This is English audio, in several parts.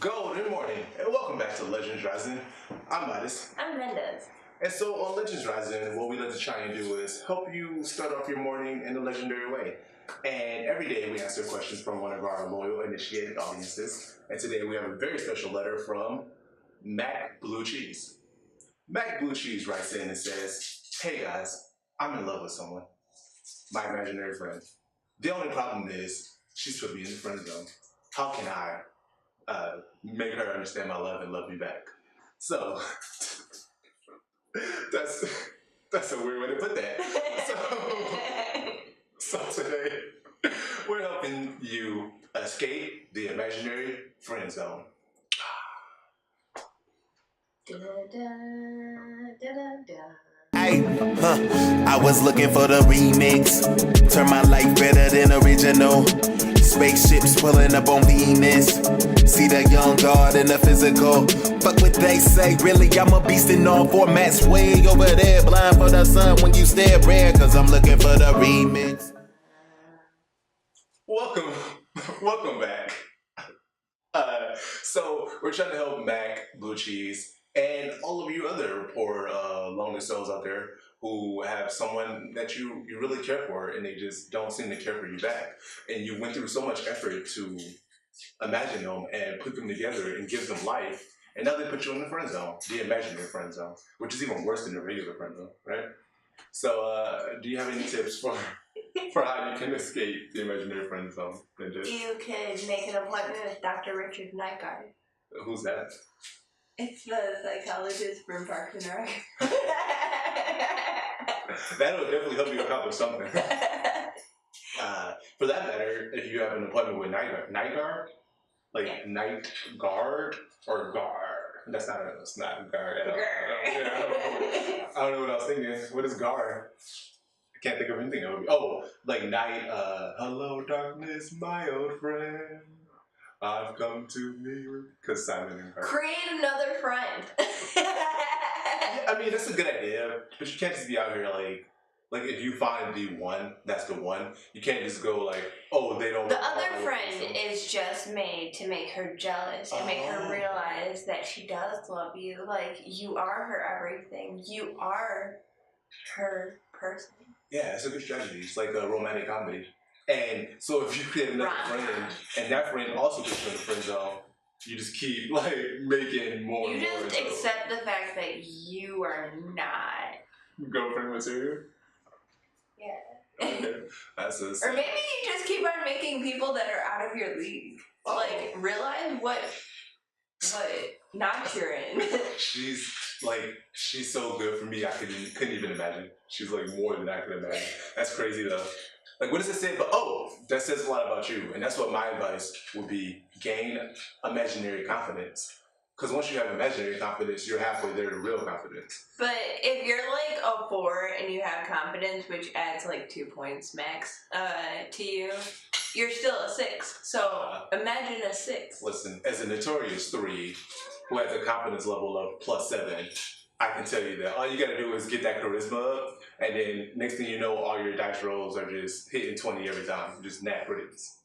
Good morning, and welcome back to Legends Rising. I'm Midas. I'm Mendez. And so on Legends Rising, what we like to try and do is help you start off your morning in a legendary way. And every day we answer questions from one of our loyal initiated audiences. And today we have a very special letter from Mac Blue Cheese. Mac Blue Cheese writes in and says, "Hey guys, I'm in love with someone. My imaginary friend. The only problem is she's put me in the friend zone. How can I make her understand my love and love me back?" So that's a weird way to put that. So today we're helping you escape the imaginary friend zone. Hey, I was looking for the remix. Turn my life better than original. Spaceships pulling up on Venus. See the young god in the physical. Fuck what they say, really, I'm a beast in all formats. Way over there, blind for the sun when you stare rare. Cause I'm looking for the remix. Welcome back. So we're trying to help Mac Blue Cheese and all of you other poor lonely souls out there who have someone that you really care for and they just don't seem to care for you back. And you went through so much effort to imagine them and put them together and give them life. And now they put you in the friend zone, the imaginary friend zone, which is even worse than the regular friend zone, right? So do you have any tips for how you can escape the imaginary friend zone? You could make an appointment with Dr. Richard Nygaard. Who's that? It's the psychologist from Parks and Rec. That would definitely help you accomplish something. For that matter, if you have an appointment with night guard, like yeah. Night guard or guard. That's not guard at all. I don't know what I was thinking. What is guard? I can't think of anything. Oh, like night. Hello, darkness, my old friend. I've come to meet you. Because Simon and Garfunkel. Create another friend. I mean, that's a good idea, but you can't just be out here like if you find the one, that's the one. You can't just go like, oh, they don't. The other friend is just made to make her jealous and make her realize that she does love you. Like, you are her everything. You are her person. Yeah, it's a good strategy. It's like a romantic comedy. And so if you get another friend, and that friend also gets you in the friend zone, you just keep like making more and more. You just accept the fact that you are not girlfriend material. Yeah. Okay. That's a. Or maybe you just keep on making people that are out of your league. Oh. Like, realize what notch you're in. She's so good for me. I couldn't even imagine. She's like more than I could imagine. That's crazy though. Like, what does it say? But that says a lot about you. And that's what my advice would be: gain imaginary confidence. Because once you have imaginary confidence, you're halfway there to real confidence. But if you're like a 4 and you have confidence, which adds like 2 points max to you, you're still a 6. So imagine a 6. Listen, as a notorious 3 who has a confidence level of +7, I can tell you that all you gotta do is get that charisma up, and then next thing you know, all your dice rolls are just hitting 20 every time. Just nat critics.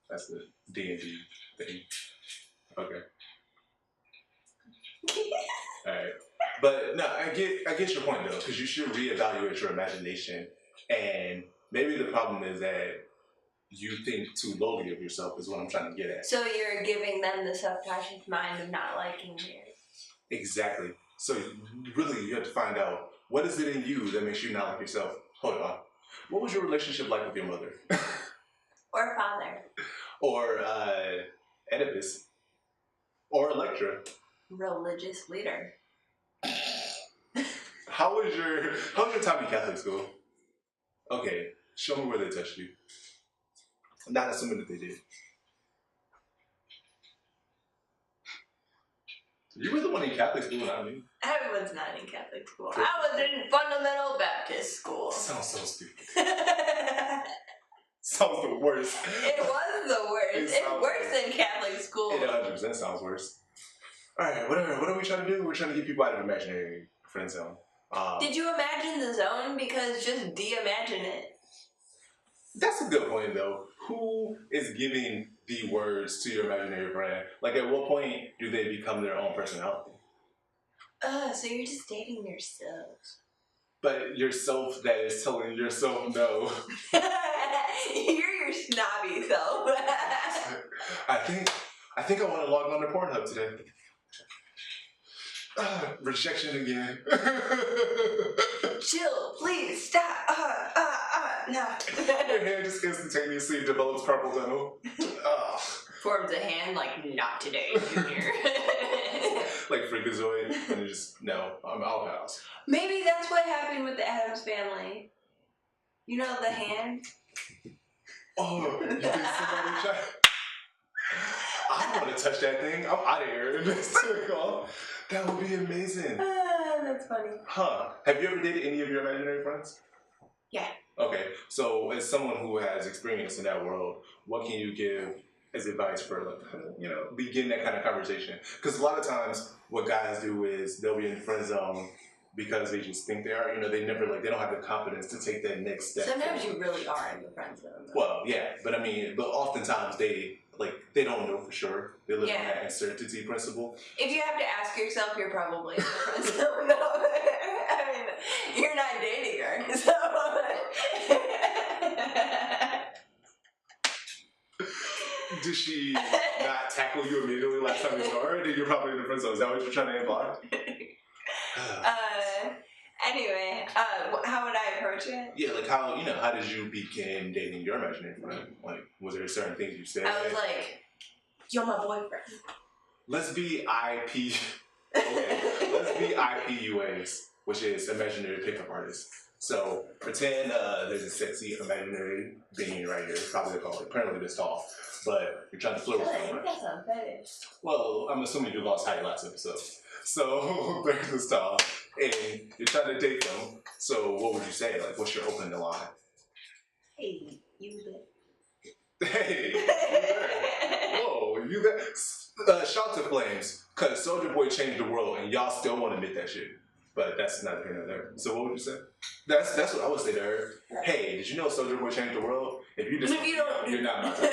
That's the D&D thing. Okay. Alright. But no, I get your point though, because you should reevaluate your imagination. And maybe the problem is that you think too lowly of yourself is what I'm trying to get at. So you're giving them the subconscious mind of not liking you. Exactly. So really you have to find out, what is it in you that makes you not like yourself? Hold on. What was your relationship like with your mother? Or father. Or Oedipus. Or Electra. Religious leader. How was your time in Catholic school? Okay, show me where they touched you. I'm not assuming that they did. You were the one in Catholic school, not me. I was not in Catholic school. I was in Fundamental Baptist school. Sounds so stupid. Sounds the worst. It was the worst. It's worse than Catholic school. It 100% sounds worse. Alright, what are we trying to do? We're trying to get people out of imaginary friend zone. Did you imagine the zone? Because just de-imagine it. That's a good point, though. Who is giving the words to your imaginary friend? Like, at what point do they become their own personality? So you're just dating yourself. But yourself that is telling yourself no. You're your snobby self. I think I want to log on to Pornhub today. Rejection again. Chill, please, stop. No. Your hair just instantaneously develops carpal tunnel. Forms a hand like, not today, Junior. Like Freakazoid, and you just, no, I'll pass. Maybe that's what happened with the Addams Family. You know the hand? Oh, you think somebody tried? I don't want to touch that thing. I'm out of here. That would be amazing. That's funny. Huh. Have you ever dated any of your imaginary friends? Yeah. Okay, so as someone who has experience in that world, what can you give as advice for, like, you know, begin that kind of conversation? Because a lot of times what guys do is they'll be in the friend zone because they just think they are, you know, they never, like, they don't have the confidence to take that next step. Sometimes you really are in the friend zone. Well, yeah, but I mean, but oftentimes they don't know for sure. They live on that uncertainty principle. If you have to ask yourself, you're probably in the friend zone. No, I mean, you're not dating her, so. Did she not tackle you immediately last time you saw her? Then you're probably in the friend zone. Is that what you're trying to imply? Anyway, how would I approach it? Yeah, like how did you begin dating your imaginary friend? Like, was there certain things you said? I was like, you're my boyfriend. Let's be IP. Okay, let's be IPUAs, which is imaginary pickup artists. So pretend there's a sexy imaginary being right here, probably called apparently this tall, but you're trying to flirt with someone. That's a fetish. Well, I'm assuming you lost height last episode. So there's this tall, and you're trying to date them. So what would you say? Like, what's your opening line? Hey, you there? Hey, you there? Whoa, you there? Shout to Flames, cause Soulja Boy changed the world, and y'all still want to admit that shit. But that's not here nor there. So what would you say? That's what I would say to her. Hey, did you know Soulja Boy changed the world? If you don't, you're not my type.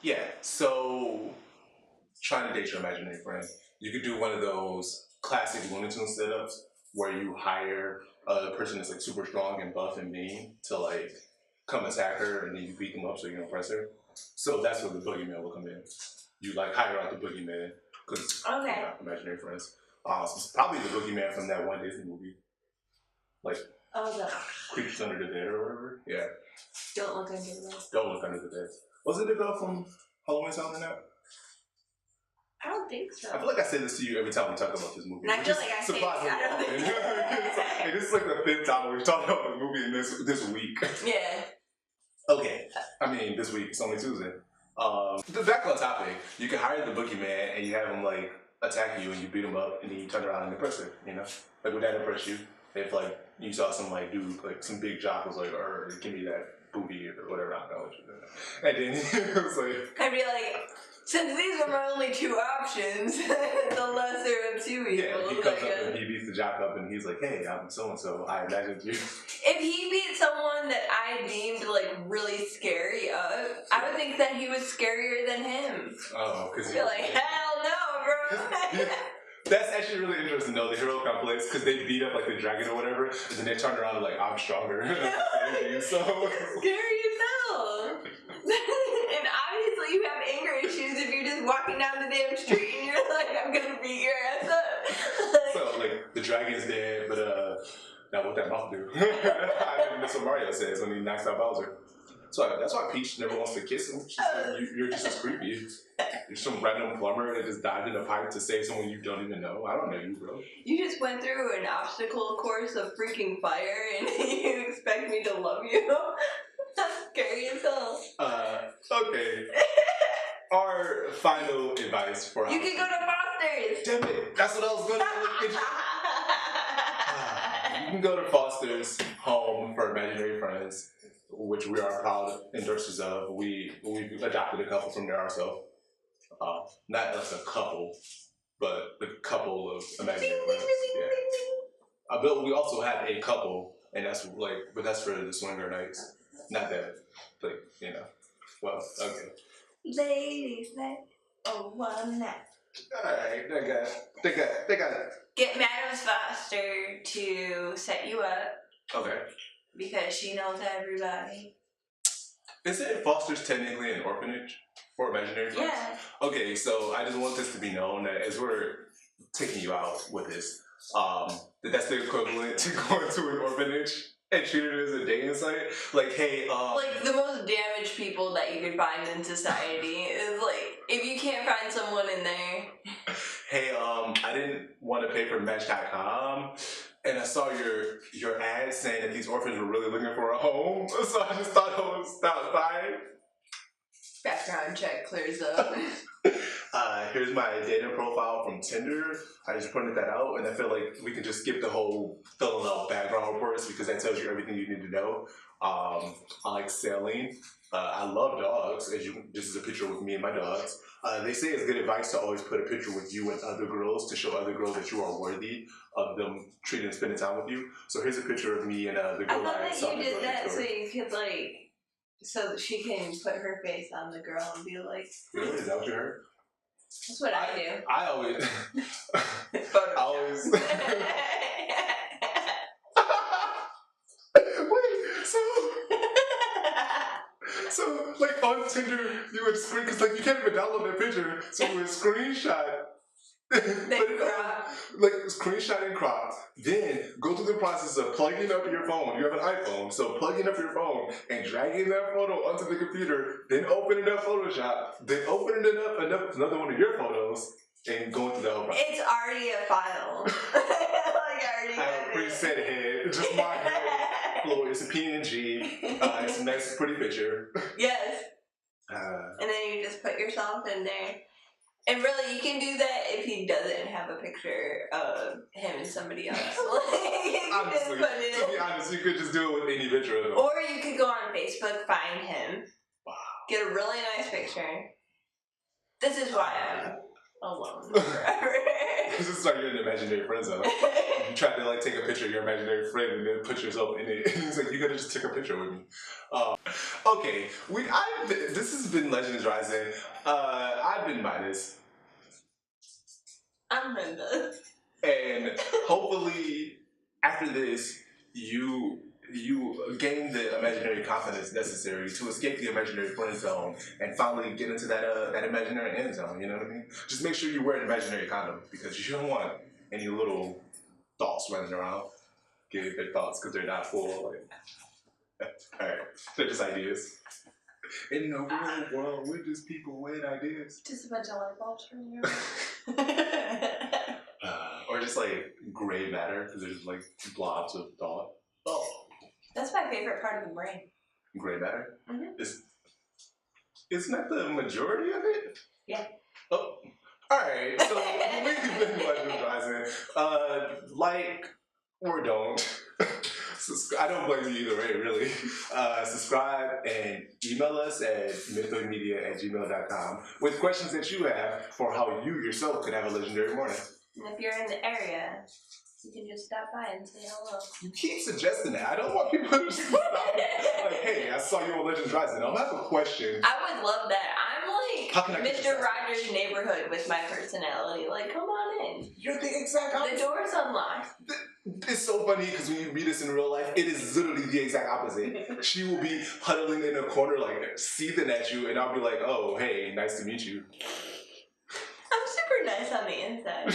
Yeah. So trying to date your imaginary friend, you could do one of those classic Looney Tunes setups where you hire a person that's like super strong and buff and mean to like come attack her, and then you beat them up so you don't press her. So that's where the boogeyman will come in. You like hire out the boogeyman. Because imaginary friends. It's probably the boogeyman from that one Disney movie. Like, Creatures Under the Bed or whatever. Yeah. Don't look under the bed. Don't look under the bed. Wasn't the girl from Halloween Town in that? I don't think so. I feel like I say this to you every time we talk about this movie. And I feel like I say it. I don't think so. This is like the 5th time we've talked about the movie in this week. Yeah. Okay. I mean, this week. It's only Tuesday. Back on topic, you can hire the boogeyman and you have him like attack you and you beat him up and then you turn around and impress her, you know? Like, would that impress you? If like you saw some like dude, like some big jock was like, or give me that booty or whatever, I don't know what you're doing. And then it was like, I'd be like, since these are my only 2 options, the lesser of 2 evils. Yeah, he comes up and he beats the jock up and he's like, hey, I'm so-and-so, I imagined you. If he beat someone that I deemed like really scary up, I would think that he was scarier than him. Oh, because I'd be like, hell no, bro. That's actually really interesting though, the hero complex, because they beat up like the dragon or whatever, and then they turn around and like, I'm stronger. So scary as hell. And obviously you have anger issues if you're just walking down the damn street and you're like, I'm gonna beat your ass up. So like the dragon's dead, but now what that mouth do? I mean, that's what Mario says when he knocks out Bowser. So that's why Peach never wants to kiss him. She's like, you're just as creepy. You're some random plumber that just dived in a pipe to save someone you don't even know. I don't know you, bro. You just went through an obstacle course of freaking fire and you expect me to love you? That's scary as hell. Okay. Our final advice for you can go to Foster's. Damn it. That's what I was going to You can go to Foster's home for imaginary friends, which we are proud endorsers of. We've adopted a couple from there ourselves. Not as a couple, but the couple of imaginary friends. Yeah. But we also have a couple, and that's for the swinger nights. Not that, like, you know. Well, okay. Ladies, night. Oh, one night. Alright, they got it. Get Madam Foster to set you up Okay. because she knows everybody. Isn't Foster's technically an orphanage for imaginary friends? Yeah. Okay, so I just want this to be known that as we're taking you out with this, that's the equivalent to going to an orphanage and treating it as a dating site. Like, hey, like the most damaged people that you could find in society is like if you can't find someone in there. Hey, I didn't want to pay for Match.com, and I saw your ad saying that these orphans were really looking for a home, so I just thought I would stop by. Background check clears up. Here's my data profile from Tinder. I just printed that out, and I feel like we could just skip the whole filling out background reports because that tells you everything you need to know. I like sailing. I love dogs. This is a picture with me and my dogs. They say it's good advice to always put a picture with you and other girls to show other girls that you are worthy of them treating and spending time with you. So here's a picture of me and the girl I saw thought that you did that so story. you could like, so that she can put her face on the girl and be like, Really? Is that what you heard? that's what I do. I always... Photoshop. I always... Wait, so like on Tinder, you would screen, because like you can't even download that picture, so you would screenshot. Like screenshot and crop, then go through the process of plugging up your phone. You have an iPhone, so plugging up your phone and dragging that photo onto the computer, then opening up Photoshop, then opening it up another one of your photos, and going through the whole process. It's already a file. Like I already I have a preset head, it's just my head. Floor, it's a PNG. It's a nice, pretty picture. Yes. And then you just put yourself in there. And really, you can do that if he doesn't have a picture of him and somebody else. Honestly, to be honest, you could just do it with any picture of him. Or you could go on Facebook, find him, get a really nice picture. This is why I'm alone forever. This is like you're in an imaginary friend zone. You try to like take a picture of your imaginary friend and then put yourself in it. And he's like, you gotta just take a picture with me. Okay, this has been Legends Rising. I've been Midas. I'm Mendez. And hopefully after this, you gain the imaginary confidence necessary to escape the imaginary friend zone and finally get into that imaginary end zone. You know what I mean? Just make sure you wear an imaginary condom because you don't want any little thoughts running around. Getting their thoughts because they're not full. Like, all right, they're just ideas. In the real world, we're just people with ideas. Just a bunch of light bulbs from you. Or just like gray matter because there's like blobs of thought. Oh. That's my favorite part of the brain. Gray matter? Mm-hmm. Isn't that the majority of it? Yeah. Oh. Alright, so we've been Legends Rising. Like or don't. I don't blame you either way, really. Subscribe and email us at mythoimedia@gmail.com with questions that you have for how you yourself could have a legendary morning. And if you're in the area, you can just stop by and say hello. You keep suggesting that. I don't want people to just stop. Like, hey, I saw you on Legends Rising. I have a question. I would love that. I'm How can I like get Mr. this? Rogers' Neighborhood with my personality. Like, come on in. You're the exact opposite. The door's unlocked. It's so funny because when you meet us in real life, it is literally the exact opposite. She will be huddling in a corner, like seething at you, and I'll be like, "Oh, hey, nice to meet you." I'm super nice on the inside.